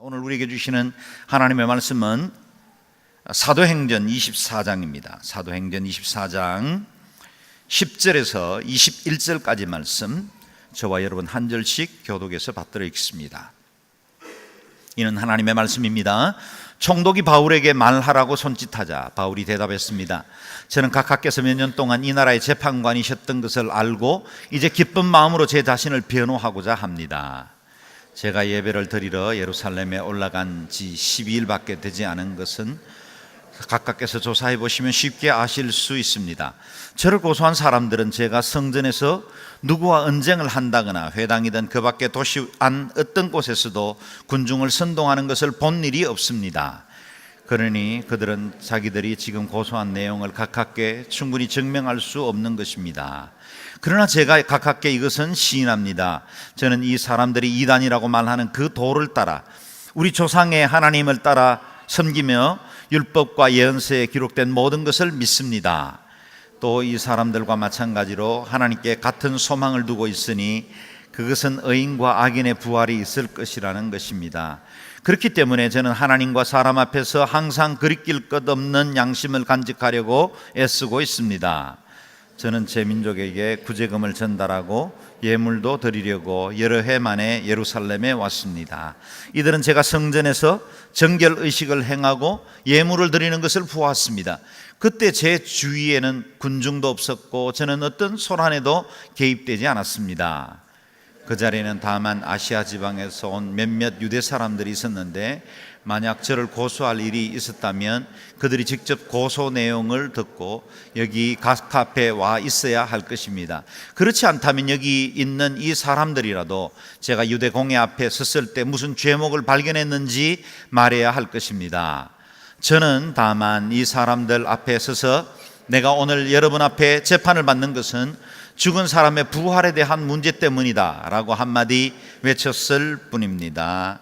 오늘 우리에게 주시는 하나님의 말씀은 사도행전 24장입니다. 사도행전 24장 10절에서 21절까지 말씀, 저와 여러분 한 절씩 교독해서 받들어 읽습니다. 이는 하나님의 말씀입니다. 총독이 바울에게 말하라고 손짓하자 바울이 대답했습니다. 저는 각하께서 몇 년 동안 이 나라의 재판관이셨던 것을 알고 이제 기쁜 마음으로 제 자신을 변호하고자 합니다. 제가 예배를 드리러 예루살렘에 올라간 지 12일밖에 되지 않은 것은 각하께서 조사해 보시면 쉽게 아실 수 있습니다. 저를 고소한 사람들은 제가 성전에서 누구와 언쟁을 한다거나 회당이든 그 밖에 도시 안 어떤 곳에서도 군중을 선동하는 것을 본 일이 없습니다. 그러니 그들은 자기들이 지금 고소한 내용을 각하께 충분히 증명할 수 없는 것입니다. 그러나 제가 각하께 이것은 시인합니다. 저는 이 사람들이 이단이라고 말하는 그 도를 따라 우리 조상의 하나님을 따라 섬기며 율법과 예언서에 기록된 모든 것을 믿습니다. 또 이 사람들과 마찬가지로 하나님께 같은 소망을 두고 있으니 그것은 의인과 악인의 부활이 있을 것이라는 것입니다. 그렇기 때문에 저는 하나님과 사람 앞에서 항상 그리낄 것 없는 양심을 간직하려고 애쓰고 있습니다. 저는 제 민족에게 구제금을 전달하고 예물도 드리려고 여러 해 만에 예루살렘에 왔습니다. 이들은 제가 성전에서 정결의식을 행하고 예물을 드리는 것을 보았습니다. 그때 제 주위에는 군중도 없었고 저는 어떤 소란에도 개입되지 않았습니다. 그 자리에는 다만 아시아 지방에서 온 몇몇 유대 사람들이 있었는데 만약 저를 고소할 일이 있었다면 그들이 직접 고소 내용을 듣고 여기 각 앞에 와 있어야 할 것입니다. 그렇지 않다면 여기 있는 이 사람들이라도 제가 유대 공회 앞에 섰을 때 무슨 죄목을 발견했는지 말해야 할 것입니다. 저는 다만 이 사람들 앞에 서서 내가 오늘 여러분 앞에 재판을 받는 것은 죽은 사람의 부활에 대한 문제 때문이다 라고 한마디 외쳤을 뿐입니다.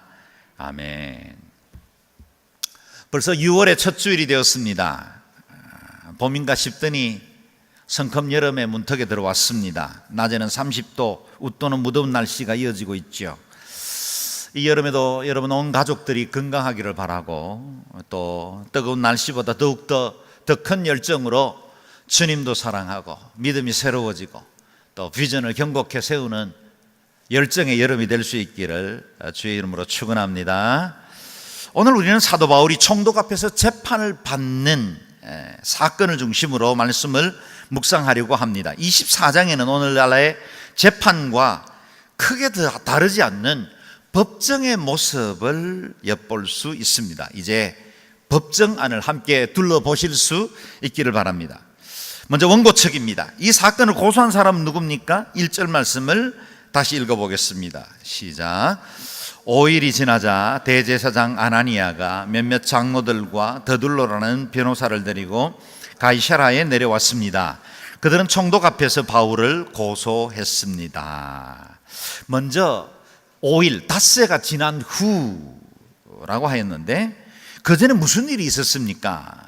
아멘. 벌써 6월의 첫 주일이 되었습니다. 봄인가 싶더니 성큼 여름의 문턱에 들어왔습니다. 낮에는 30도 웃도는 무더운 날씨가 이어지고 있죠. 이 여름에도 여러분 온 가족들이 건강하기를 바라고 또 뜨거운 날씨보다 더욱더 더 큰 열정으로 주님도 사랑하고 믿음이 새로워지고 또 비전을 견고히 세우는 열정의 여름이 될 수 있기를 주의 이름으로 축원합니다. 오늘 우리는 사도 바울이 총독 앞에서 재판을 받는 사건을 중심으로 말씀을 묵상하려고 합니다. 24장에는 오늘날의 재판과 크게 다르지 않는 법정의 모습을 엿볼 수 있습니다. 이제 법정안을 함께 둘러보실 수 있기를 바랍니다. 먼저 원고측입니다. 이 사건을 고소한 사람은 누굽니까? 1절 말씀을 다시 읽어보겠습니다. 시작. 5일이 지나자 대제사장 아나니아가 몇몇 장로들과 더둘로라는 변호사를 데리고 가이사랴에 내려왔습니다. 그들은 총독 앞에서 바울을 고소했습니다. 먼저 5일, 닷새가 지난 후라고 하였는데 그전에 무슨 일이 있었습니까?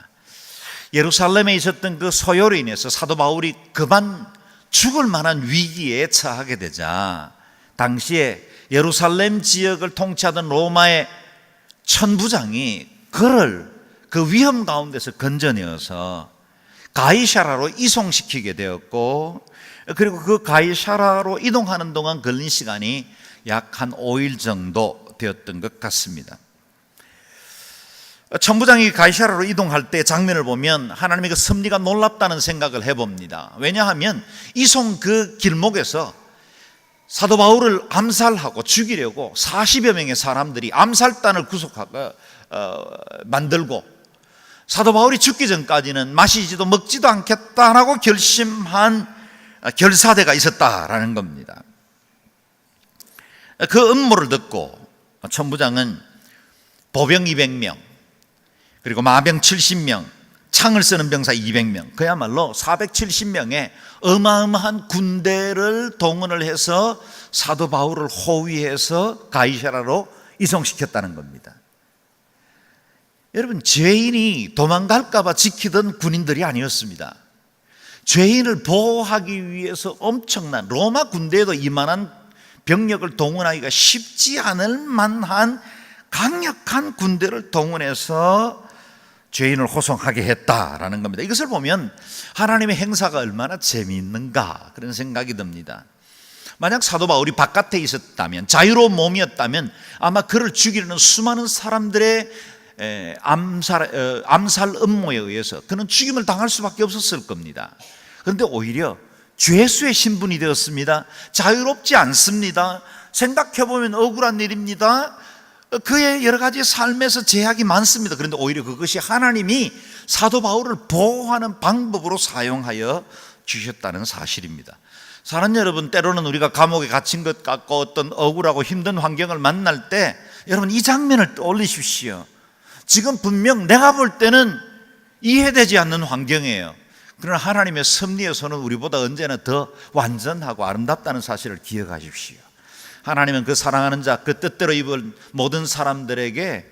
예루살렘에 있었던 그 소요로 인해서 사도 바울이 그만 죽을 만한 위기에 처하게 되자 당시에 예루살렘 지역을 통치하던 로마의 천부장이 그를 그 위험 가운데서 건져내어서 가이사랴로 이송시키게 되었고, 그리고 그 가이사랴로 이동하는 동안 걸린 시간이 약 한 5일 정도 되었던 것 같습니다. 천부장이 가이사랴로 이동할 때 장면을 보면 하나님의 그 섭리가 놀랍다는 생각을 해봅니다. 왜냐하면 이송 그 길목에서 사도 바울을 암살하고 죽이려고 40여 명의 사람들이 암살단을 구속하고 만들고 사도 바울이 죽기 전까지는 마시지도 먹지도 않겠다라고 결심한 결사대가 있었다라는 겁니다. 그 음모를 듣고 천부장은 보병 200명 그리고 마병 70명, 창을 쓰는 병사 200명, 그야말로 470명의 어마어마한 군대를 동원을 해서 사도 바울을 호위해서 가이사랴로 이송시켰다는 겁니다. 여러분, 죄인이 도망갈까 봐 지키던 군인들이 아니었습니다. 죄인을 보호하기 위해서 엄청난 로마 군대에도 이만한 병력을 동원하기가 쉽지 않을 만한 강력한 군대를 동원해서 죄인을 호송하게 했다라는 겁니다. 이것을 보면 하나님의 행사가 얼마나 재미있는가 그런 생각이 듭니다. 만약 사도 바울이 바깥에 있었다면, 자유로운 몸이었다면 아마 그를 죽이려는 수많은 사람들의 암살 음모에 의해서 그는 죽임을 당할 수밖에 없었을 겁니다. 그런데 오히려 죄수의 신분이 되었습니다. 자유롭지 않습니다. 생각해보면 억울한 일입니다. 그의 여러 가지 삶에서 제약이 많습니다. 그런데 오히려 그것이 하나님이 사도 바울을 보호하는 방법으로 사용하여 주셨다는 사실입니다. 사랑 여러분, 때로는 우리가 감옥에 갇힌 것 같고 어떤 억울하고 힘든 환경을 만날 때 여러분 이 장면을 떠올리십시오. 지금 분명 내가 볼 때는 이해되지 않는 환경이에요. 그러나 하나님의 섭리의 손은 우리보다 언제나 더 완전하고 아름답다는 사실을 기억하십시오. 하나님은 그 사랑하는 자, 그 뜻대로 입은 모든 사람들에게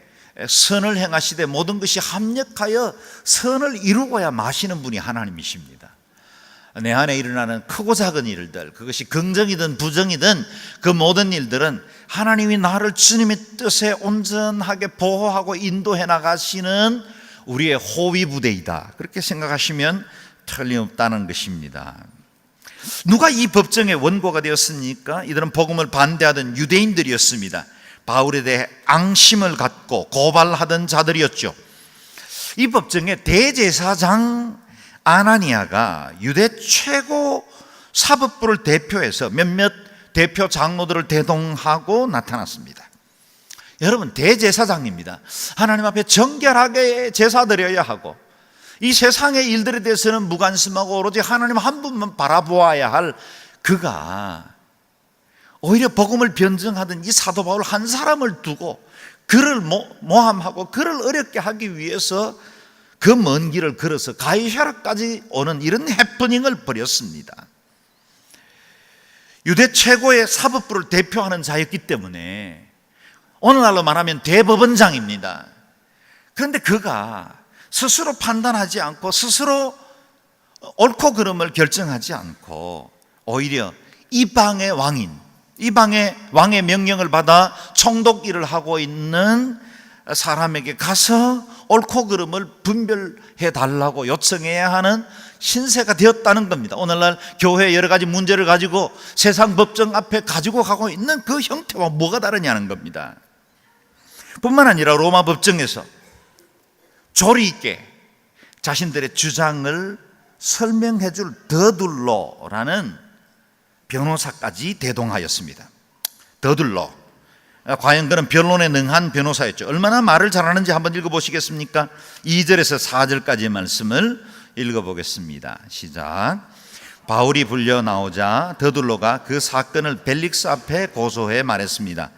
선을 행하시되 모든 것이 합력하여 선을 이루고야 마시는 분이 하나님이십니다. 내 안에 일어나는 크고 작은 일들, 그것이 긍정이든 부정이든 그 모든 일들은 하나님이 나를 주님의 뜻에 온전하게 보호하고 인도해 나가시는 우리의 호위부대이다, 그렇게 생각하시면 틀림없다는 것입니다. 누가 이 법정의 원고가 되었습니까? 이들은 복음을 반대하던 유대인들이었습니다. 바울에 대해 앙심을 갖고 고발하던 자들이었죠. 이 법정의 대제사장 아나니아가 유대 최고 사법부를 대표해서 몇몇 대표 장로들을 대동하고 나타났습니다. 여러분, 대제사장입니다. 하나님 앞에 정결하게 제사드려야 하고 이 세상의 일들에 대해서는 무관심하고 오로지 하나님 한 분만 바라보아야 할 그가 오히려 복음을 변증하던 이 사도 바울 한 사람을 두고 그를 모함하고 그를 어렵게 하기 위해서 그 먼 길을 걸어서 가이사랴까지 오는 이런 해프닝을 벌였습니다. 유대 최고의 사법부를 대표하는 자였기 때문에 오늘날로 말하면 대법원장입니다. 그런데 그가 스스로 판단하지 않고 스스로 옳고 그름을 결정하지 않고 오히려 이방의 왕인, 이방의 왕의 명령을 받아 총독 일을 하고 있는 사람에게 가서 옳고 그름을 분별해 달라고 요청해야 하는 신세가 되었다는 겁니다. 오늘날 교회의 여러 가지 문제를 가지고 세상 법정 앞에 가지고 가고 있는 그 형태와 뭐가 다르냐는 겁니다. 뿐만 아니라 로마 법정에서 조리 있게 자신들의 주장을 설명해 줄 더둘로라는 변호사까지 대동하였습니다. 더둘로, 과연 그는 변론에 능한 변호사였죠. 얼마나 말을 잘하는지 한번 읽어보시겠습니까? 2절에서 4절까지의 말씀을 읽어보겠습니다. 시작. 바울이 불려 나오자 더둘로가 그 사건을 벨릭스 앞에 고소해 말했습니다.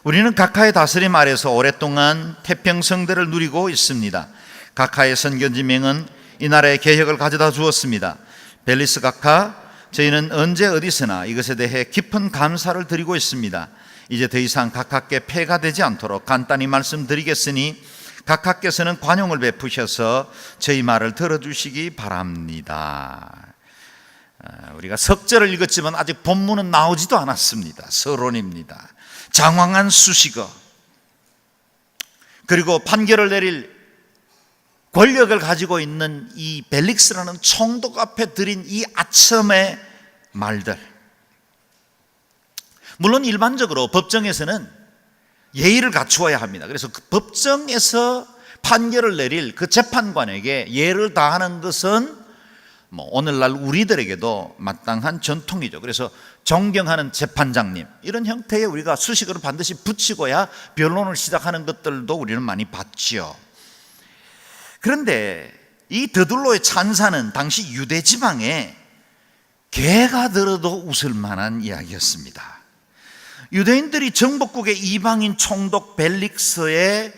우리는 각하의 다스림 아래서 오랫동안 태평성대를 누리고 있습니다. 각하의 선견지명은 이 나라의 개혁을 가져다 주었습니다. 벨리스 각하, 저희는 언제 어디서나 이것에 대해 깊은 감사를 드리고 있습니다. 이제 더 이상 각하께 폐가 되지 않도록 간단히 말씀드리겠으니 각하께서는 관용을 베푸셔서 저희 말을 들어주시기 바랍니다. 우리가 석절을 읽었지만 아직 본문은 나오지도 않았습니다. 서론입니다. 장황한 수식어, 그리고 판결을 내릴 권력을 가지고 있는 이 벨릭스라는 총독 앞에 드린 이 아첨의 말들, 물론 일반적으로 법정에서는 예의를 갖추어야 합니다. 그래서 그 법정에서 판결을 내릴 그 재판관에게 예를 다하는 것은 오늘날 우리들에게도 마땅한 전통이죠. 그래서 존경하는 재판장님, 이런 형태의 우리가 수식어를 반드시 붙이고야 변론을 시작하는 것들도 우리는 많이 봤죠. 그런데 이 더둘로의 찬사는 당시 유대 지방에 개가 들어도 웃을 만한 이야기였습니다. 유대인들이 정복국의 이방인 총독 벨릭스의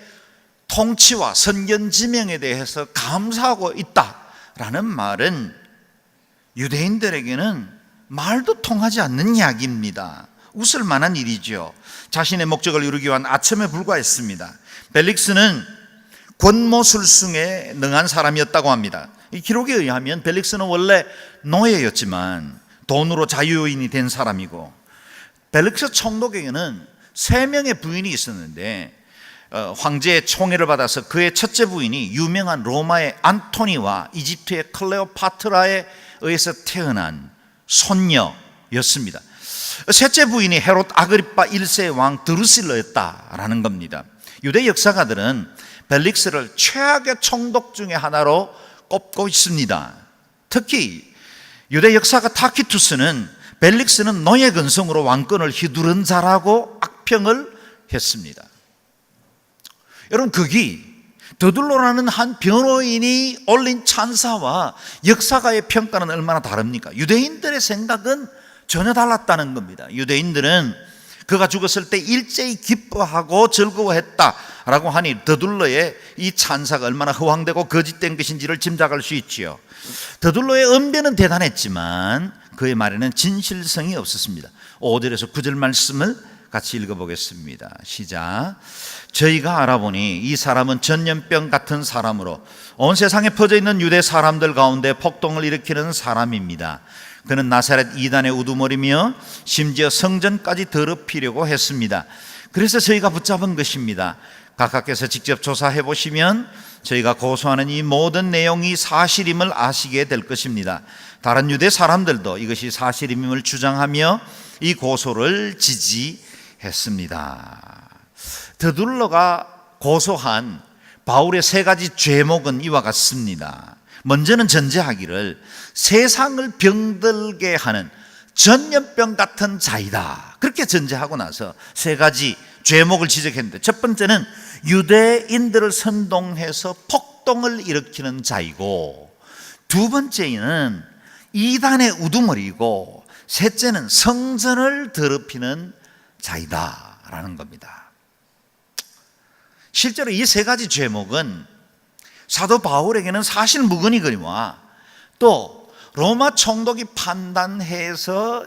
통치와 선견지명에 대해서 감사하고 있다라는 말은 유대인들에게는 말도 통하지 않는 이야기입니다. 웃을 만한 일이죠. 자신의 목적을 이루기 위한 아첨에 불과했습니다. 벨릭스는 권모술승에 능한 사람이었다고 합니다. 이 기록에 의하면 벨릭스는 원래 노예였지만 돈으로 자유인이 된 사람이고, 벨릭스 총독에게는 3명의 부인이 있었는데 황제의 총애를 받아서 그의 첫째 부인이 유명한 로마의 안토니와 이집트의 클레오파트라에 의해서 태어난 손녀였습니다. 셋째 부인이 헤롯 아그리파 1세의 왕 드루실러였다라는 겁니다. 유대 역사가들은 벨릭스를 최악의 총독 중에 하나로 꼽고 있습니다. 특히 유대 역사가 타키투스는 벨릭스는 노예 근성으로 왕권을 휘두른 자라고 악평을 했습니다. 여러분, 거기 더둘로라는 한 변호인이 올린 찬사와 역사가의 평가는 얼마나 다릅니까? 유대인들의 생각은 전혀 달랐다는 겁니다. 유대인들은 그가 죽었을 때 일제히 기뻐하고 즐거워했다라고 하니 더둘로의 이 찬사가 얼마나 허황되고 거짓된 것인지를 짐작할 수 있지요. 더둘로의 언변은 대단했지만 그의 말에는 진실성이 없었습니다. 5절에서 9절 말씀을 같이 읽어보겠습니다. 시작. 저희가 알아보니 이 사람은 전염병 같은 사람으로 온 세상에 퍼져 있는 유대 사람들 가운데 폭동을 일으키는 사람입니다. 그는 나사렛 이단의 우두머리며 심지어 성전까지 더럽히려고 했습니다. 그래서 저희가 붙잡은 것입니다. 각하께서 직접 조사해 보시면 저희가 고소하는 이 모든 내용이 사실임을 아시게 될 것입니다. 다른 유대 사람들도 이것이 사실임을 주장하며 이 고소를 지지했습니다. 더둘로가 고소한 바울의 세 가지 죄목은 이와 같습니다. 먼저는 전제하기를 세상을 병들게 하는 전염병 같은 자이다, 그렇게 전제하고 나서 세 가지 죄목을 지적했는데, 첫 번째는 유대인들을 선동해서 폭동을 일으키는 자이고, 두 번째는 이단의 우두머리이고, 셋째는 성전을 더럽히는 자이다라는 겁니다. 실제로 이 세 가지 죄목은 사도 바울에게는 사실 무근이거니와 또 로마 총독이 판단해서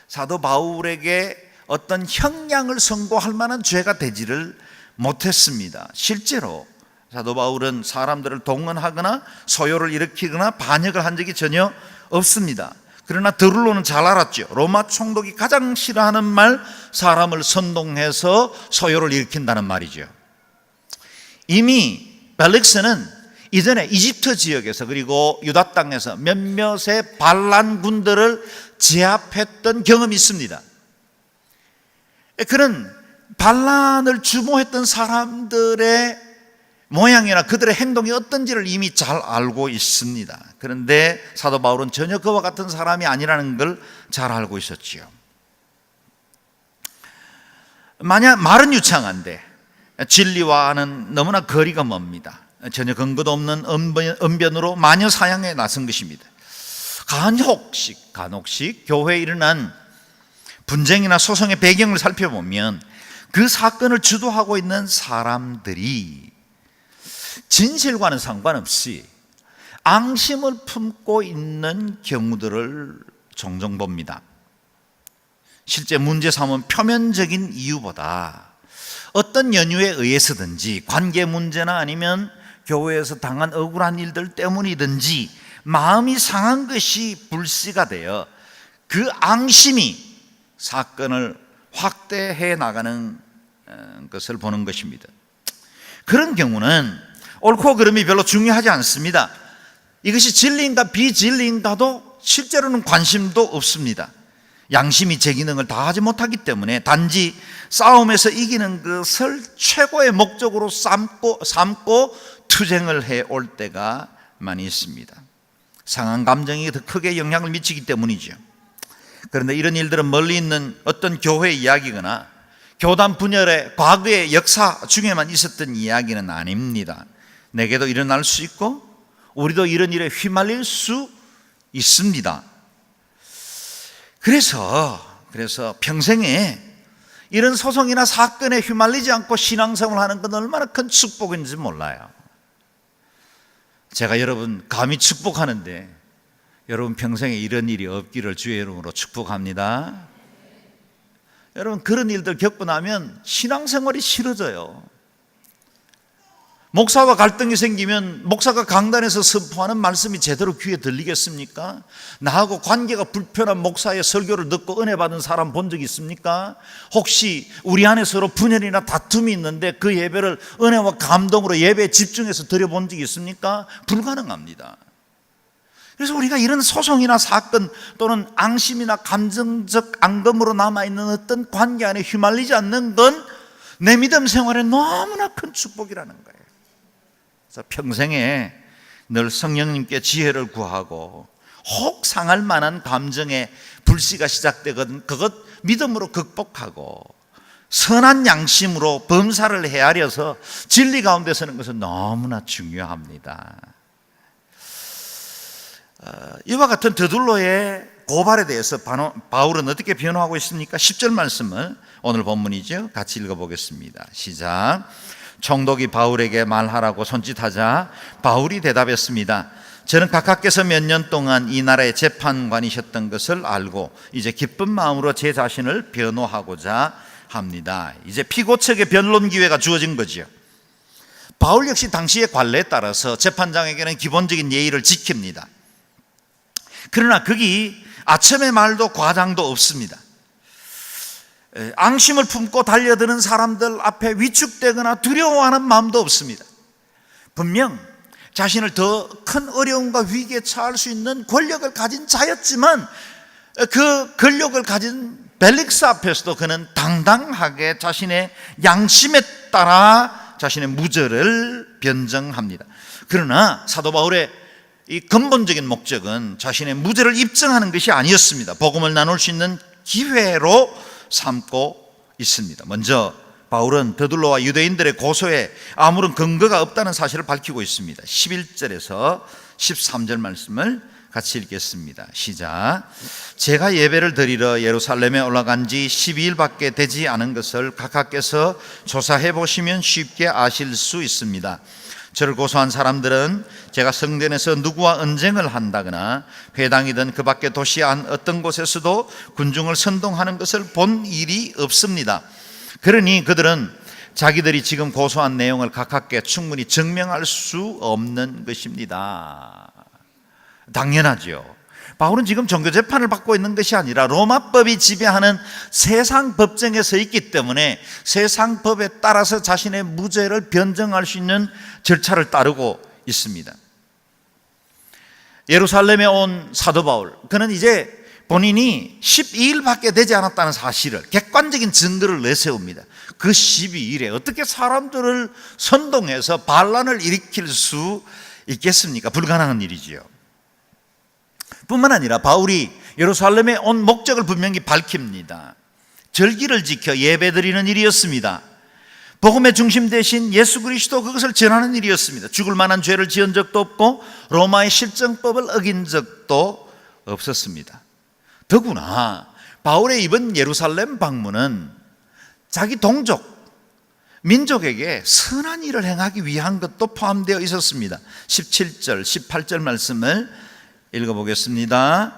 사도 바울에게 어떤 형량을 선고할 만한 죄가 되지를 못했습니다. 실제로 사도 바울은 사람들을 동원하거나 소요를 일으키거나 반역을 한 적이 전혀 없습니다. 그러나 더둘로는 잘 알았죠. 로마 총독이 가장 싫어하는 말, 사람을 선동해서 소요를 일으킨다는 말이죠. 이미 벨릭스는 이전에 이집트 지역에서 그리고 유다 땅에서 몇몇의 반란군들을 제압했던 경험이 있습니다. 그런 반란을 주모했던 사람들의 모양이나 그들의 행동이 어떤지를 이미 잘 알고 있습니다. 그런데 사도 바울은 전혀 그와 같은 사람이 아니라는 걸 잘 알고 있었지요. 만약 말은 유창한데 진리와는 너무나 거리가 멉니다. 전혀 근거도 없는 언변으로 마녀 사냥에 나선 것입니다. 간혹씩 교회에 일어난 분쟁이나 소송의 배경을 살펴보면 그 사건을 주도하고 있는 사람들이 진실과는 상관없이 앙심을 품고 있는 경우들을 종종 봅니다. 실제 문제 삼은 표면적인 이유보다 어떤 연유에 의해서든지 관계 문제나 아니면 교회에서 당한 억울한 일들 때문이든지 마음이 상한 것이 불씨가 되어 그 앙심이 사건을 확대해 나가는 것을 보는 것입니다. 그런 경우는 옳고 그름이 별로 중요하지 않습니다. 이것이 진리인가 비진리인가도 실제로는 관심도 없습니다. 양심이 제 기능을 다하지 못하기 때문에 단지 싸움에서 이기는 것을 최고의 목적으로 삼고 투쟁을 해올 때가 많이 있습니다. 상한 감정이 더 크게 영향을 미치기 때문이죠. 그런데 이런 일들은 멀리 있는 어떤 교회 이야기거나 교단 분열의 과거의 역사 중에만 있었던 이야기는 아닙니다. 내게도 일어날 수 있고 우리도 이런 일에 휘말릴 수 있습니다. 그래서 평생에 이런 소송이나 사건에 휘말리지 않고 신앙생활을 하는 건 얼마나 큰 축복인지 몰라요. 제가 여러분 감히 축복하는데 여러분 평생에 이런 일이 없기를 주의 이름으로 축복합니다. 여러분 그런 일들 겪고 나면 신앙생활이 싫어져요. 목사와 갈등이 생기면 목사가 강단에서 선포하는 말씀이 제대로 귀에 들리겠습니까? 나하고 관계가 불편한 목사의 설교를 듣고 은혜 받은 사람 본 적 있습니까? 혹시 우리 안에 서로 분열이나 다툼이 있는데 그 예배를 은혜와 감동으로 예배에 집중해서 드려본 적이 있습니까? 불가능합니다. 그래서 우리가 이런 소송이나 사건 또는 앙심이나 감정적 앙금으로 남아있는 어떤 관계 안에 휘말리지 않는 건 내 믿음 생활에 너무나 큰 축복이라는 거예요. 그래서 평생에 늘 성령님께 지혜를 구하고 혹 상할 만한 감정의 불씨가 시작되거든 그것 믿음으로 극복하고 선한 양심으로 범사를 헤아려서 진리 가운데 서는 것은 너무나 중요합니다. 이와 같은 더둘로의 고발에 대해서 바울은 어떻게 변호하고 있습니까? 10절 말씀을 오늘 본문이죠. 같이 읽어보겠습니다. 시작. 총독이 바울에게 말하라고 손짓하자 바울이 대답했습니다. 저는 각하께서 몇 년 동안 이 나라의 재판관이셨던 것을 알고 이제 기쁜 마음으로 제 자신을 변호하고자 합니다. 이제 피고 측의 변론 기회가 주어진 거죠. 바울 역시 당시의 관례에 따라서 재판장에게는 기본적인 예의를 지킵니다. 그러나 거기 아첨의 말도 과장도 없습니다. 앙심을 품고 달려드는 사람들 앞에 위축되거나 두려워하는 마음도 없습니다. 분명 자신을 더 큰 어려움과 위기에 처할 수 있는 권력을 가진 자였지만 그 권력을 가진 벨릭스 앞에서도 그는 당당하게 자신의 양심에 따라 자신의 무죄를 변정합니다. 그러나 사도 바울의 이 근본적인 목적은 자신의 무죄를 입증하는 것이 아니었습니다. 복음을 나눌 수 있는 기회로 삼고 있습니다. 먼저 바울은 더둘로와 유대인들의 고소에 아무런 근거가 없다는 사실을 밝히고 있습니다. 11절에서 13절 말씀을 같이 읽겠습니다. 시작. 제가 예배를 드리러 예루살렘에 올라간 지 12일밖에 되지 않은 것을 각하께서 조사해 보시면 쉽게 아실 수 있습니다. 저를 고소한 사람들은 제가 성전에서 누구와 언쟁을 한다거나 회당이든 그 밖의 도시 안 어떤 곳에서도 군중을 선동하는 것을 본 일이 없습니다. 그러니 그들은 자기들이 지금 고소한 내용을 각하께 충분히 증명할 수 없는 것입니다. 당연하죠. 바울은 지금 종교재판을 받고 있는 것이 아니라 로마법이 지배하는 세상 법정에 서 있기 때문에 세상 법에 따라서 자신의 무죄를 변정할 수 있는 절차를 따르고 있습니다. 예루살렘에 온 사도 바울, 그는 이제 본인이 12일밖에 되지 않았다는 사실을, 객관적인 증거를 내세웁니다. 그 12일에 어떻게 사람들을 선동해서 반란을 일으킬 수 있겠습니까? 불가능한 일이지요. 뿐만 아니라 바울이 예루살렘에 온 목적을 분명히 밝힙니다. 절기를 지켜 예배드리는 일이었습니다. 복음의 중심 대신 예수 그리스도, 그것을 전하는 일이었습니다. 죽을 만한 죄를 지은 적도 없고 로마의 실정법을 어긴 적도 없었습니다. 더구나 바울의 이번 예루살렘 방문은 자기 동족, 민족에게 선한 일을 행하기 위한 것도 포함되어 있었습니다. 17절, 18절 말씀을 읽어보겠습니다.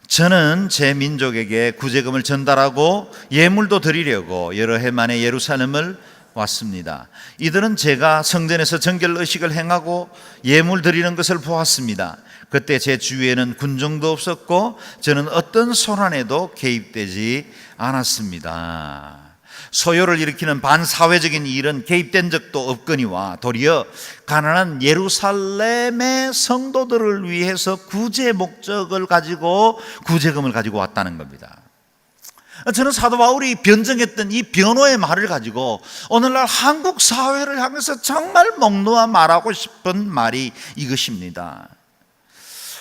저는 제 민족에게 구제금을 전달하고 예물도 드리려고 여러 해 만에 예루살렘을 왔습니다. 이들은 제가 성전에서 정결의식을 행하고 예물 드리는 것을 보았습니다. 그때 제 주위에는 군중도 없었고 저는 어떤 소란에도 개입되지 않았습니다. 소요를 일으키는 반사회적인 일은 개입된 적도 없거니와 도리어 가난한 예루살렘의 성도들을 위해서 구제 목적을 가지고 구제금을 가지고 왔다는 겁니다. 저는 사도 바울이 변정했던 이 변호의 말을 가지고 오늘날 한국 사회를 향해서 정말 목 놓아 말하고 싶은 말이 이것입니다.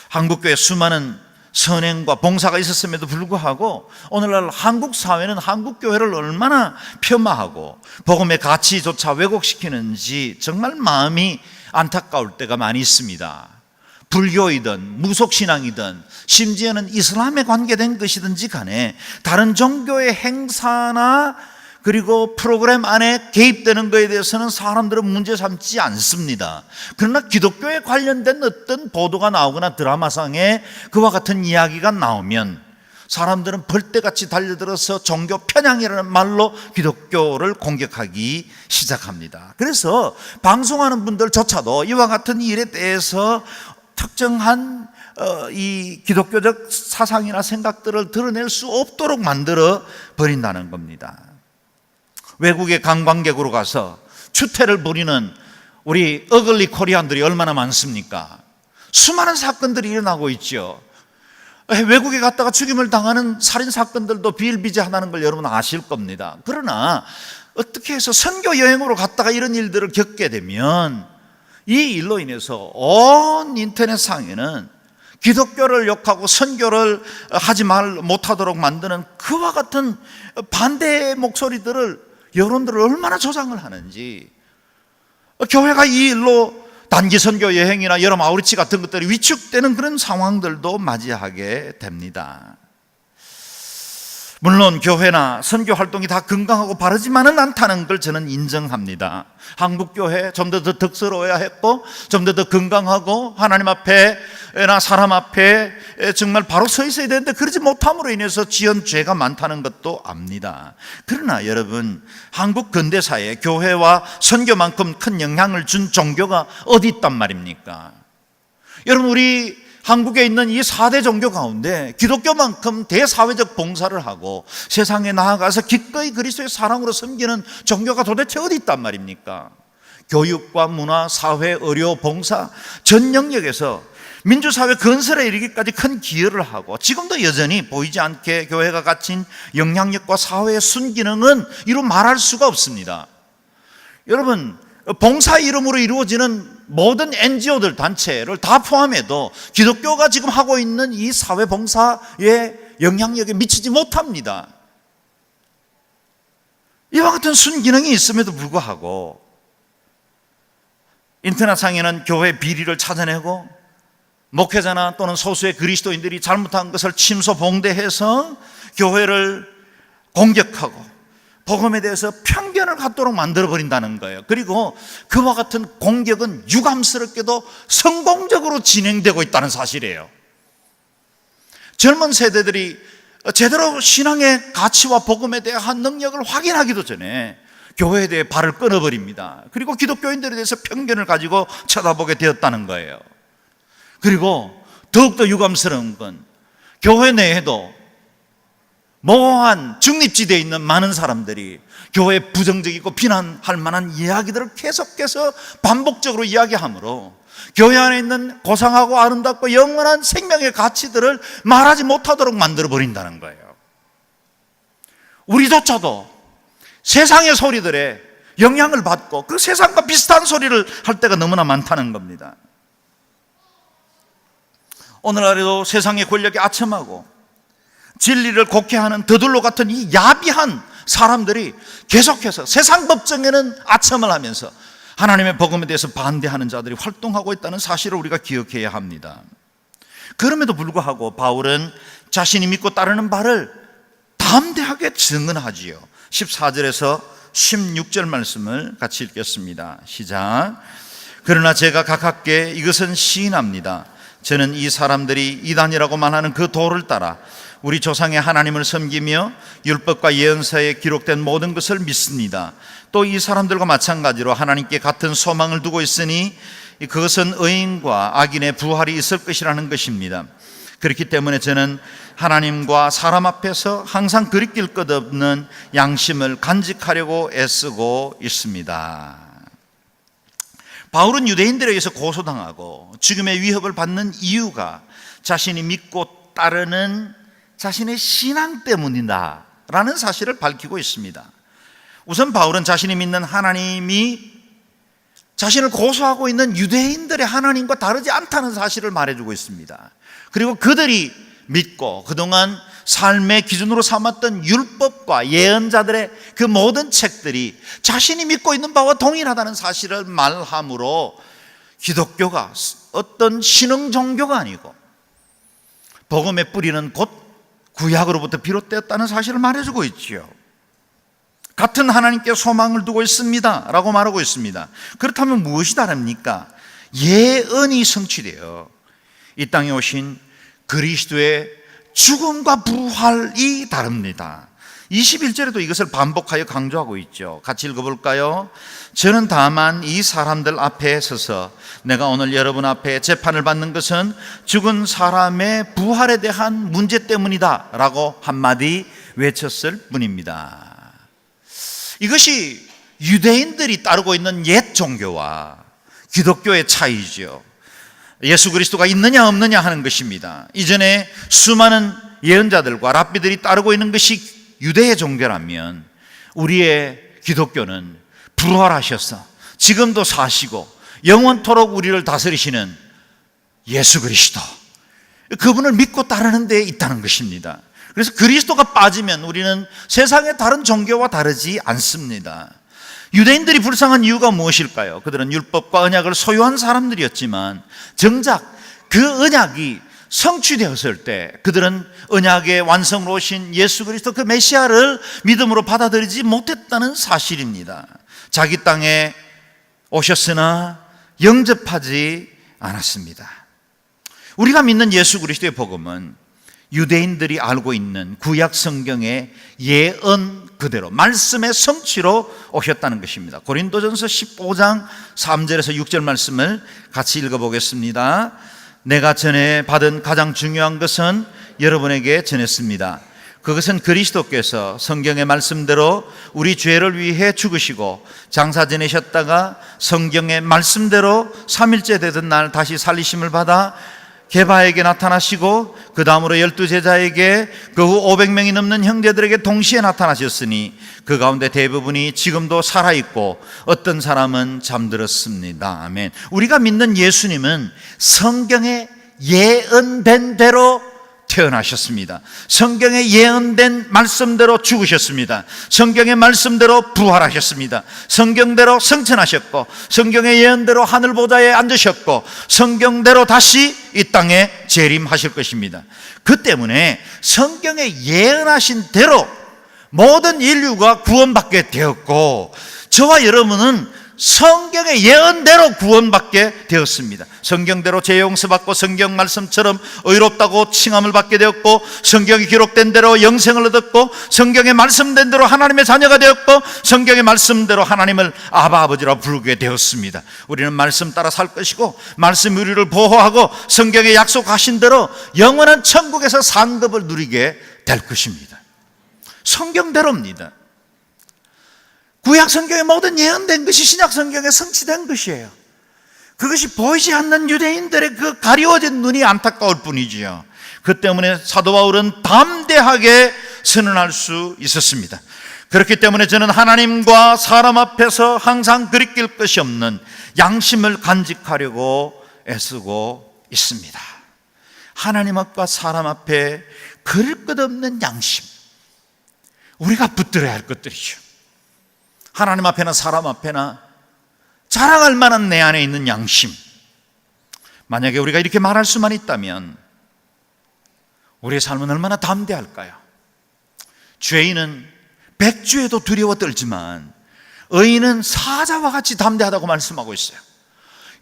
한국교회 수많은 선행과 봉사가 있었음에도 불구하고 오늘날 한국 사회는 한국교회를 얼마나 폄하하고 복음의 가치조차 왜곡시키는지 정말 마음이 안타까울 때가 많이 있습니다. 불교이든 무속신앙이든 심지어는 이슬람에 관계된 것이든지 간에 다른 종교의 행사나 그리고 프로그램 안에 개입되는 것에 대해서는 사람들은 문제 삼지 않습니다. 그러나 기독교에 관련된 어떤 보도가 나오거나 드라마상에 그와 같은 이야기가 나오면 사람들은 벌떼같이 달려들어서 종교 편향이라는 말로 기독교를 공격하기 시작합니다. 그래서 방송하는 분들조차도 이와 같은 일에 대해서 특정한 이 기독교적 사상이나 생각들을 드러낼 수 없도록 만들어 버린다는 겁니다. 외국에 관광객으로 가서 추태를 부리는 우리 어글리 코리안들이 얼마나 많습니까? 수많은 사건들이 일어나고 있죠. 외국에 갔다가 죽임을 당하는 살인 사건들도 비일비재하다는 걸 여러분 아실 겁니다. 그러나 어떻게 해서 선교 여행으로 갔다가 이런 일들을 겪게 되면 이 일로 인해서 온 인터넷상에는 기독교를 욕하고 선교를 하지 못하도록 만드는 그와 같은 반대의 목소리들을 여러분들을 얼마나 조장을 하는지, 교회가 이 일로 단기 선교 여행이나 여름 아우리치 같은 것들이 위축되는 그런 상황들도 맞이하게 됩니다. 물론 교회나 선교 활동이 다 건강하고 바르지만은 않다는 걸 저는 인정합니다. 한국 교회 좀 더 덕스러워야 했고, 좀 더 건강하고 하나님 앞에나 사람 앞에 정말 바로 서 있어야 되는데 그러지 못함으로 인해서 지은 죄가 많다는 것도 압니다. 그러나 여러분, 한국 근대사에 교회와 선교만큼 큰 영향을 준 종교가 어디 있단 말입니까? 여러분, 우리 한국에 있는 이 4대 종교 가운데 기독교만큼 대사회적 봉사를 하고 세상에 나아가서 기꺼이 그리스도의 사랑으로 섬기는 종교가 도대체 어디 있단 말입니까? 교육과 문화, 사회, 의료, 봉사 전 영역에서 민주사회 건설에 이르기까지 큰 기여를 하고 지금도 여전히 보이지 않게 교회가 갖춘 영향력과 사회의 순기능은 이루 말할 수가 없습니다. 여러분, 봉사 이름으로 이루어지는 모든 NGO들 단체를 다 포함해도 기독교가 지금 하고 있는 이 사회 봉사의 영향력에 미치지 못합니다. 이와 같은 순기능이 있음에도 불구하고 인터넷상에는 교회 비리를 찾아내고 목회자나 또는 소수의 그리스도인들이 잘못한 것을 침소봉대해서 교회를 공격하고 복음에 대해서 편견을 갖도록 만들어버린다는 거예요. 그리고 그와 같은 공격은 유감스럽게도 성공적으로 진행되고 있다는 사실이에요. 젊은 세대들이 제대로 신앙의 가치와 복음에 대한 능력을 확인하기도 전에 교회에 대해 발을 끊어버립니다. 그리고 기독교인들에 대해서 편견을 가지고 쳐다보게 되었다는 거예요. 그리고 더욱더 유감스러운 건 교회 내에도 모호한 중립지대에 있는 많은 사람들이 교회에 부정적이고 비난할 만한 이야기들을 계속해서 반복적으로 이야기하므로 교회 안에 있는 고상하고 아름답고 영원한 생명의 가치들을 말하지 못하도록 만들어버린다는 거예요. 우리조차도 세상의 소리들에 영향을 받고 그 세상과 비슷한 소리를 할 때가 너무나 많다는 겁니다. 오늘날에도 세상의 권력이 아첨하고 진리를 곡해하는 더둘로 같은 이 야비한 사람들이 계속해서 세상 법정에는 아첨을 하면서 하나님의 복음에 대해서 반대하는 자들이 활동하고 있다는 사실을 우리가 기억해야 합니다. 그럼에도 불구하고 바울은 자신이 믿고 따르는 바를 담대하게 증언하지요. 14절에서 16절 말씀을 같이 읽겠습니다. 시작. 그러나 제가 가깝게 이것은 시인합니다. 저는 이 사람들이 이단이라고 말하는 그 도를 따라 우리 조상의 하나님을 섬기며 율법과 예언서에 기록된 모든 것을 믿습니다. 또 이 사람들과 마찬가지로 하나님께 같은 소망을 두고 있으니 그것은 의인과 악인의 부활이 있을 것이라는 것입니다. 그렇기 때문에 저는 하나님과 사람 앞에서 항상 그리낄 것 없는 양심을 간직하려고 애쓰고 있습니다. 바울은 유대인들에 의해서 고소당하고 죽음의 위협을 받는 이유가 자신이 믿고 따르는 자신의 신앙 때문이다 라는 사실을 밝히고 있습니다. 우선 바울은 자신이 믿는 하나님이 자신을 고소하고 있는 유대인들의 하나님과 다르지 않다는 사실을 말해주고 있습니다. 그리고 그들이 믿고 그동안 삶의 기준으로 삼았던 율법과 예언자들의 그 모든 책들이 자신이 믿고 있는 바와 동일하다는 사실을 말함으로 기독교가 어떤 신흥 종교가 아니고 복음의 뿌리는 곧 구약으로부터 비롯되었다는 사실을 말해주고 있지요. 같은 하나님께 소망을 두고 있습니다 라고 말하고 있습니다. 그렇다면 무엇이 다릅니까? 예언이 성취되어 이 땅에 오신 그리스도의 죽음과 부활이 다릅니다. 21절에도 이것을 반복하여 강조하고 있죠. 같이 읽어볼까요? 저는 다만 이 사람들 앞에 서서 내가 오늘 여러분 앞에 재판을 받는 것은 죽은 사람의 부활에 대한 문제 때문이다 라고 한마디 외쳤을 뿐입니다. 이것이 유대인들이 따르고 있는 옛 종교와 기독교의 차이죠. 예수 그리스도가 있느냐 없느냐 하는 것입니다. 이전에 수많은 예언자들과 랍비들이 따르고 있는 것이 유대의 종교라면, 우리의 기독교는 부활하셔서 지금도 사시고 영원토록 우리를 다스리시는 예수 그리스도, 그분을 믿고 따르는 데 있다는 것입니다. 그래서 그리스도가 빠지면 우리는 세상의 다른 종교와 다르지 않습니다. 유대인들이 불쌍한 이유가 무엇일까요? 그들은 율법과 언약을 소유한 사람들이었지만 정작 그 언약이 성취되었을 때 그들은 언약의 완성으로 오신 예수 그리스도 그 메시아를 믿음으로 받아들이지 못했다는 사실입니다. 자기 땅에 오셨으나 영접하지 않았습니다. 우리가 믿는 예수 그리스도의 복음은 유대인들이 알고 있는 구약 성경의 예언 그대로 말씀의 성취로 오셨다는 것입니다. 고린도전서 15장 3절에서 6절 말씀을 같이 읽어보겠습니다. 내가 전에 받은 가장 중요한 것은 여러분에게 전했습니다. 그것은 그리스도께서 성경의 말씀대로 우리 죄를 위해 죽으시고 장사 지내셨다가 성경의 말씀대로 3일째 되던 날 다시 살리심을 받아 게바에게 나타나시고 그 다음으로 12제자에게 그 후 500명이 넘는 형제들에게 동시에 나타나셨으니 그 가운데 대부분이 지금도 살아있고 어떤 사람은 잠들었습니다. 아멘. 우리가 믿는 예수님은 성경에 예언된 대로 태어나셨습니다. 성경에 예언된 말씀대로 죽으셨습니다. 성경의 말씀대로 부활하셨습니다. 성경대로 성천하셨고 성경의 예언대로 하늘 보좌에 앉으셨고 성경대로 다시 이 땅에 재림하실 것입니다. 그 때문에 성경에 예언하신 대로 모든 인류가 구원받게 되었고 저와 여러분은 성경의 예언대로 구원받게 되었습니다. 성경대로 죄 용서받고 성경 말씀처럼 의롭다고 칭함을 받게 되었고 성경이 기록된 대로 영생을 얻었고 성경의 말씀된 대로 하나님의 자녀가 되었고 성경의 말씀대로 하나님을 아바 아버지라 부르게 되었습니다. 우리는 말씀 따라 살 것이고 말씀이 우리를 보호하고 성경에 약속하신 대로 영원한 천국에서 상급을 누리게 될 것입니다. 성경대로입니다. 구약 성경의 모든 예언된 것이 신약 성경에 성취된 것이에요. 그것이 보이지 않는 유대인들의 그 가리워진 눈이 안타까울 뿐이지요. 그 때문에 사도 바울은 담대하게 선언할 수 있었습니다. 그렇기 때문에 저는 하나님과 사람 앞에서 항상 그리낄 것이 없는 양심을 간직하려고 애쓰고 있습니다. 하나님 앞과 사람 앞에 그릴 것 없는 양심, 우리가 붙들어야 할 것들이죠. 하나님 앞에나 사람 앞에나 자랑할 만한 내 안에 있는 양심, 만약에 우리가 이렇게 말할 수만 있다면 우리의 삶은 얼마나 담대할까요? 죄인은 백주에도 두려워 떨지만 의인은 사자와 같이 담대하다고 말씀하고 있어요.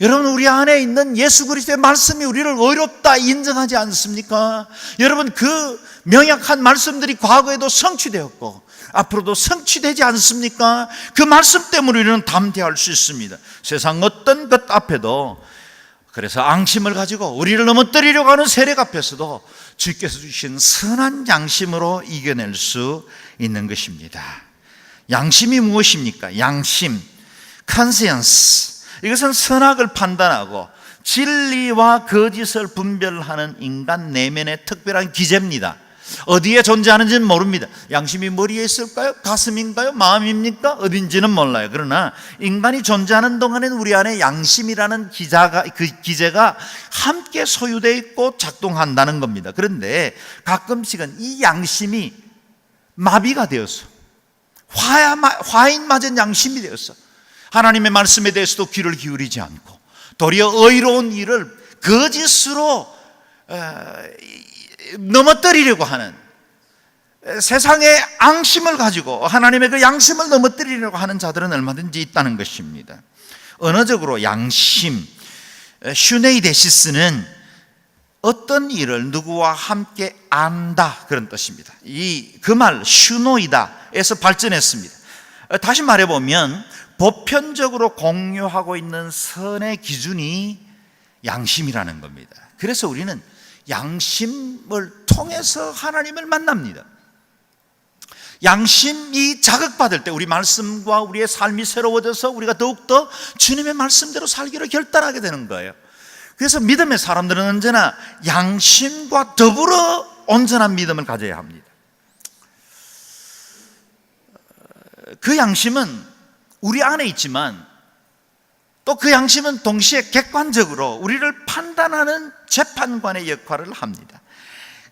여러분, 우리 안에 있는 예수 그리스도의 말씀이 우리를 의롭다 인정하지 않습니까? 여러분, 그 명약한 말씀들이 과거에도 성취되었고 앞으로도 성취되지 않습니까? 그 말씀 때문에 우리는 담대할 수 있습니다. 세상 어떤 것 앞에도, 그래서 앙심을 가지고 우리를 넘어뜨리려고 하는 세력 앞에서도 주께서 주신 선한 양심으로 이겨낼 수 있는 것입니다. 양심이 무엇입니까? 양심, conscience, 이것은 선악을 판단하고 진리와 거짓을 분별하는 인간 내면의 특별한 기제입니다. 어디에 존재하는지는 모릅니다. 양심이 머리에 있을까요? 가슴인가요? 마음입니까? 어딘지는 몰라요. 그러나 인간이 존재하는 동안에는 우리 안에 양심이라는 기제가 함께 소유되어 있고 작동한다는 겁니다. 그런데 가끔씩은 이 양심이 마비가 되어서 화인 맞은 양심이 되어서 하나님의 말씀에 대해서도 귀를 기울이지 않고 도리어 의로운 일을 거짓으로 넘어뜨리려고 하는, 세상의 앙심을 가지고 하나님의 그 양심을 넘어뜨리려고 하는 자들은 얼마든지 있다는 것입니다. 언어적으로 양심, 슈네이데시스는 어떤 일을 누구와 함께 안다, 그런 뜻입니다. 그 말 슈노이다에서 발전했습니다. 다시 말해보면 보편적으로 공유하고 있는 선의 기준이 양심이라는 겁니다. 그래서 우리는 양심을 통해서 하나님을 만납니다. 양심이 자극받을 때 우리 말씀과 우리의 삶이 새로워져서 우리가 더욱더 주님의 말씀대로 살기를 결단하게 되는 거예요. 그래서 믿음의 사람들은 언제나 양심과 더불어 온전한 믿음을 가져야 합니다. 그 양심은 우리 안에 있지만 또 그 양심은 동시에 객관적으로 우리를 판단하는 재판관의 역할을 합니다.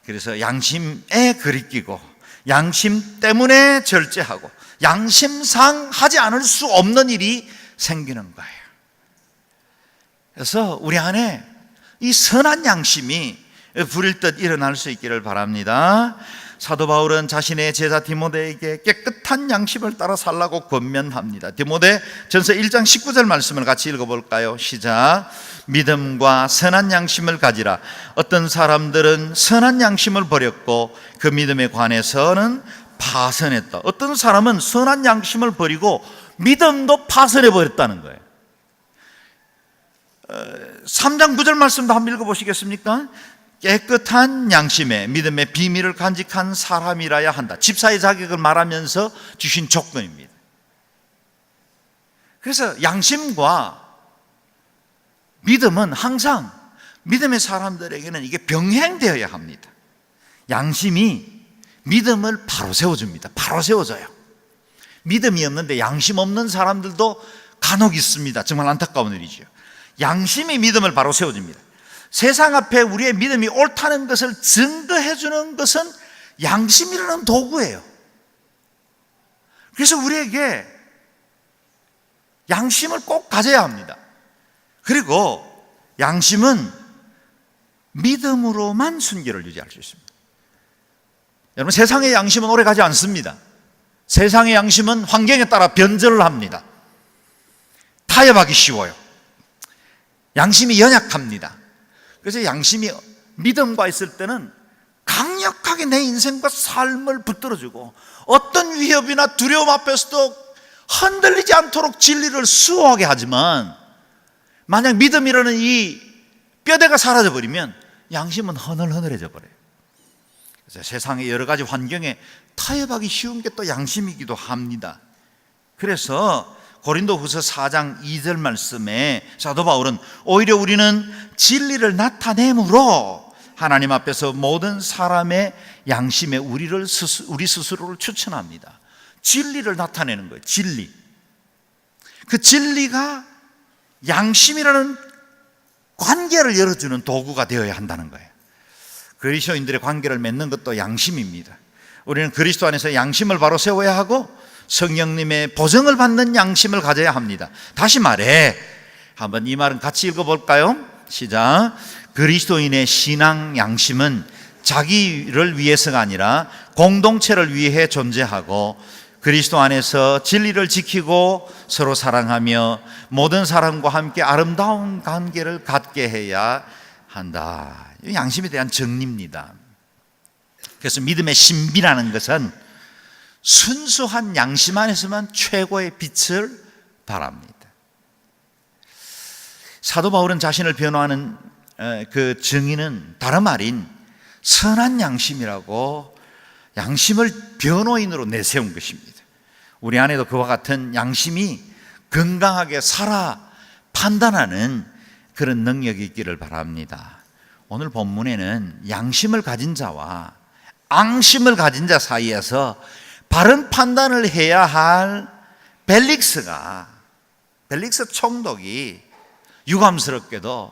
그래서 양심에 그리끼고 양심 때문에 절제하고 양심상 하지 않을 수 없는 일이 생기는 거예요. 그래서 우리 안에 이 선한 양심이 불일 듯 일어날 수 있기를 바랍니다. 사도 바울은 자신의 제자 디모데에게 깨끗한 양심을 따라 살라고 권면합니다. 디모데 전서 1장 19절 말씀을 같이 읽어볼까요? 시작. 믿음과 선한 양심을 가지라. 어떤 사람들은 선한 양심을 버렸고 그 믿음에 관해서는 파선했다. 어떤 사람은 선한 양심을 버리고 믿음도 파선해 버렸다는 거예요. 3장 9절 말씀도 한번 읽어보시겠습니까? 깨끗한 양심에 믿음의 비밀을 간직한 사람이라야 한다. 집사의 자격을 말하면서 주신 조건입니다. 그래서 양심과 믿음은 항상 믿음의 사람들에게는 이게 병행되어야 합니다. 양심이 믿음을 바로 세워줍니다. 바로 세워져요. 믿음이 없는데 양심 없는 사람들도 간혹 있습니다. 정말 안타까운 일이죠. 양심이 믿음을 바로 세워줍니다. 세상 앞에 우리의 믿음이 옳다는 것을 증거해 주는 것은 양심이라는 도구예요. 그래서 우리에게 양심을 꼭 가져야 합니다. 그리고 양심은 믿음으로만 순결을 유지할 수 있습니다. 여러분, 세상의 양심은 오래 가지 않습니다. 세상의 양심은 환경에 따라 변절을 합니다. 타협하기 쉬워요. 양심이 연약합니다. 그래서 양심이 믿음과 있을 때는 강력하게 내 인생과 삶을 붙들어주고 어떤 위협이나 두려움 앞에서도 흔들리지 않도록 진리를 수호하게 하지만, 만약 믿음이라는 이 뼈대가 사라져버리면 양심은 허늘허늘해져 버려요. 그래서 세상의 여러 가지 환경에 타협하기 쉬운 게 또 양심이기도 합니다. 그래서 고린도후서 4장 2절 말씀에 사도 바울은 오히려 우리는 진리를 나타내므로 하나님 앞에서 모든 사람의 양심에 우리 스스로를 추천합니다. 진리를 나타내는 거예요. 진리. 그 진리가 양심이라는 관계를 열어주는 도구가 되어야 한다는 거예요. 그리스도인들의 관계를 맺는 것도 양심입니다. 우리는 그리스도 안에서 양심을 바로 세워야 하고 성령님의 보증을 받는 양심을 가져야 합니다. 다시 말해, 한번 이 말은 같이 읽어볼까요? 시작. 그리스도인의 신앙 양심은 자기를 위해서가 아니라 공동체를 위해 존재하고 그리스도 안에서 진리를 지키고 서로 사랑하며 모든 사람과 함께 아름다운 관계를 갖게 해야 한다. 양심에 대한 정리입니다. 그래서 믿음의 신비라는 것은 순수한 양심 안에서만 최고의 빛을 발합니다. 사도 바울은 자신을 변호하는 그 정의는 다름 아닌 선한 양심이라고 양심을 변호인으로 내세운 것입니다. 우리 안에도 그와 같은 양심이 건강하게 살아 판단하는 그런 능력이 있기를 바랍니다. 오늘 본문에는 양심을 가진 자와 앙심을 가진 자 사이에서 바른 판단을 해야 할 벨릭스 총독이 유감스럽게도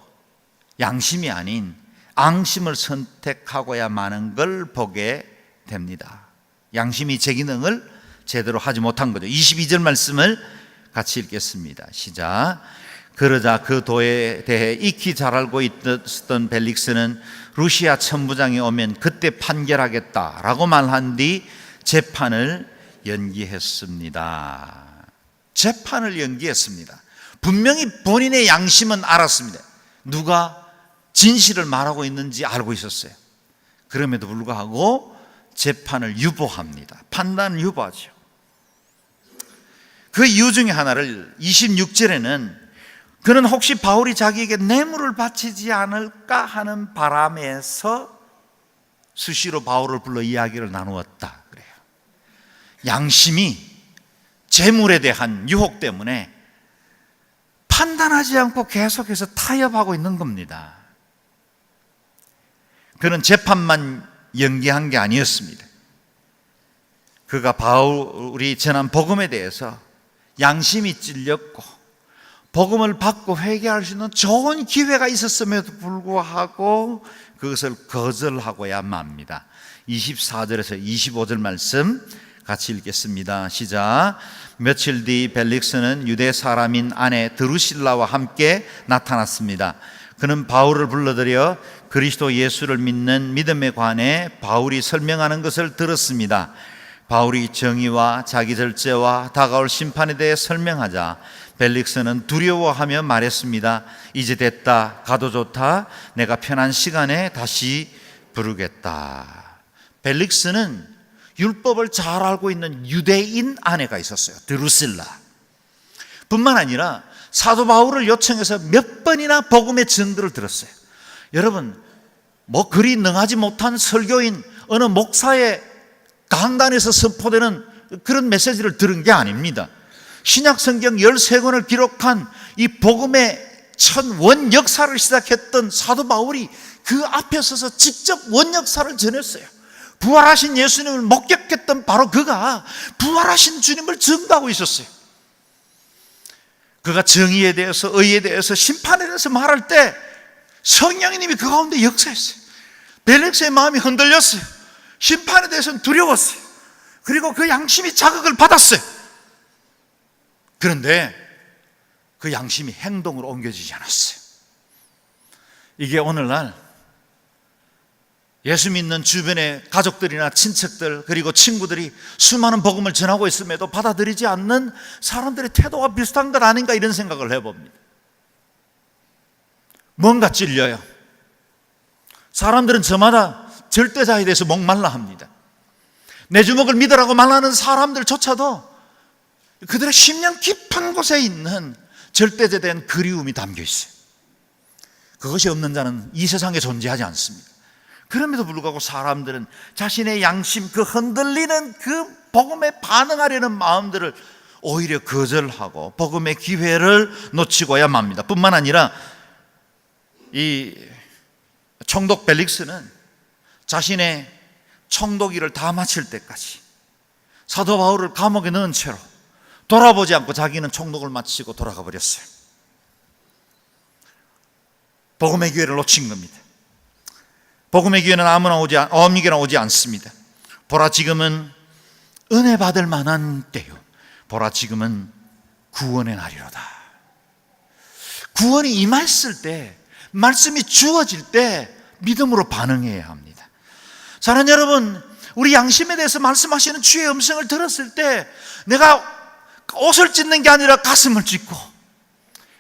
양심이 아닌 앙심을 선택하고야 마는 걸 보게 됩니다. 양심이 제 기능을 제대로 하지 못한 거죠. 22절 말씀을 같이 읽겠습니다. 시작. 그러자 그 도에 대해 익히 잘 알고 있었던 벨릭스는 루시아 천부장이 오면 그때 판결하겠다라고 말한 뒤 재판을 연기했습니다. 재판을 연기했습니다. 분명히 본인의 양심은 알았습니다. 누가 진실을 말하고 있는지 알고 있었어요. 그럼에도 불구하고 재판을 유보합니다. 판단을 유보하죠. 그 이유 중에 하나를 26절에는 그는 혹시 바울이 자기에게 뇌물을 바치지 않을까 하는 바람에서 수시로 바울을 불러 이야기를 나누었다 그래요. 양심이 재물에 대한 유혹 때문에 판단하지 않고 계속해서 타협하고 있는 겁니다. 그는 재판만 연기한 게 아니었습니다. 그가 바울이 전한 복음에 대해서 양심이 찔렸고 복음을 받고 회개할 수 있는 좋은 기회가 있었음에도 불구하고 그것을 거절하고야 맙니다. 24절에서 25절 말씀 같이 읽겠습니다. 시작. 며칠 뒤 벨릭스는 유대 사람인 아내 드루실라와 함께 나타났습니다. 그는 바울을 불러들여 그리스도 예수를 믿는 믿음에 관해 바울이 설명하는 것을 들었습니다. 바울이 정의와 자기 절제와 다가올 심판에 대해 설명하자 벨릭스는 두려워하며 말했습니다. 이제 됐다. 가도 좋다. 내가 편한 시간에 다시 부르겠다. 벨릭스는 율법을 잘 알고 있는 유대인 아내가 있었어요. 드루실라. 뿐만 아니라 사도 바울을 요청해서 몇 번이나 복음의 증거를 들었어요. 여러분, 뭐 그리 능하지 못한 설교인 어느 목사의 강단에서 선포되는 그런 메시지를 들은 게 아닙니다. 신약 성경 13권을 기록한 이 복음의 첫 원역사를 시작했던 사도 바울이 그 앞에 서서 직접 원역사를 전했어요. 부활하신 예수님을 목격했던 바로 그가 부활하신 주님을 증거하고 있었어요. 그가 정의에 대해서, 의에 대해서, 심판에 대해서 말할 때 성령님이 그 가운데 역사했어요. 벨릭스의 마음이 흔들렸어요. 심판에 대해서는 두려웠어요. 그리고 그 양심이 자극을 받았어요. 그런데 그 양심이 행동으로 옮겨지지 않았어요. 이게 오늘날 예수 믿는 주변의 가족들이나 친척들 그리고 친구들이 수많은 복음을 전하고 있음에도 받아들이지 않는 사람들의 태도와 비슷한 것 아닌가 이런 생각을 해봅니다. 뭔가 찔려요. 사람들은 저마다 절대자에 대해서 목말라 합니다. 내 주먹을 믿으라고 말하는 사람들조차도 그들의 심령 깊은 곳에 있는 절대자에 대한 그리움이 담겨 있어요. 그것이 없는 자는 이 세상에 존재하지 않습니다. 그럼에도 불구하고 사람들은 자신의 양심, 그 흔들리는 그 복음에 반응하려는 마음들을 오히려 거절하고 복음의 기회를 놓치고야 맙니다. 뿐만 아니라 이 총독 벨릭스는 자신의 총독일을 다 마칠 때까지 사도 바울을 감옥에 넣은 채로 돌아보지 않고 자기는 총독을 마치고 돌아가 버렸어요. 복음의 기회를 놓친 겁니다. 복음의 기회는 아무에게나 오지 않습니다. 보라, 지금은 은혜 받을 만한 때요. 보라, 지금은 구원의 날이로다. 구원이 임했을 때, 말씀이 주어질 때 믿음으로 반응해야 합니다. 사랑하는 여러분, 우리 양심에 대해서 말씀하시는 주의 음성을 들었을 때 내가 옷을 찢는 게 아니라 가슴을 찢고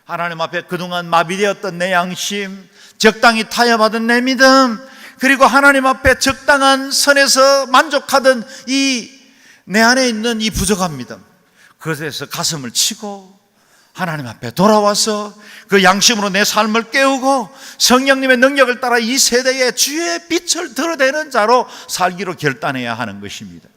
하나님 앞에 그동안 마비되었던 내 양심, 적당히 타협하던 내 믿음, 그리고 하나님 앞에 적당한 선에서 만족하던 이 내 안에 있는 이 부족한 믿음, 그것에서 가슴을 치고 하나님 앞에 돌아와서 그 양심으로 내 삶을 깨우고 성령님의 능력을 따라 이 세대에 주의 빛을 드러내는 자로 살기로 결단해야 하는 것입니다.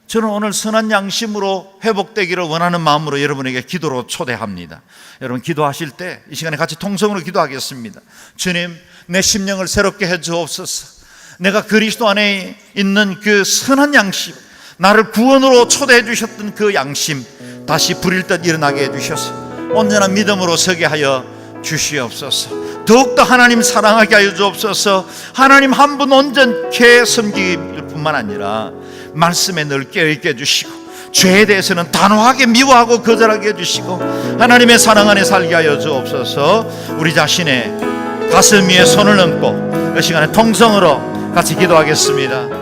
저는 오늘 선한 양심으로 회복되기를 원하는 마음으로 여러분에게 기도로 초대합니다. 여러분, 기도하실 때 이 시간에 같이 통성으로 기도하겠습니다. 주님, 내 심령을 새롭게 해 주옵소서. 내가 그리스도 안에 있는 그 선한 양심, 나를 구원으로 초대해 주셨던 그 양심 다시 불일 듯 일어나게 해 주셔서 온전한 믿음으로 서게 하여 주시옵소서. 더욱더 하나님 사랑하게 하여 주옵소서. 하나님 한 분 온전케 섬길 뿐만 아니라 말씀에 늘 깨어있게 해주시고 죄에 대해서는 단호하게 미워하고 거절하게 해주시고 하나님의 사랑 안에 살게 하여 주옵소서. 우리 자신의 가슴 위에 손을 얹고 이 시간에 통성으로 같이 기도하겠습니다.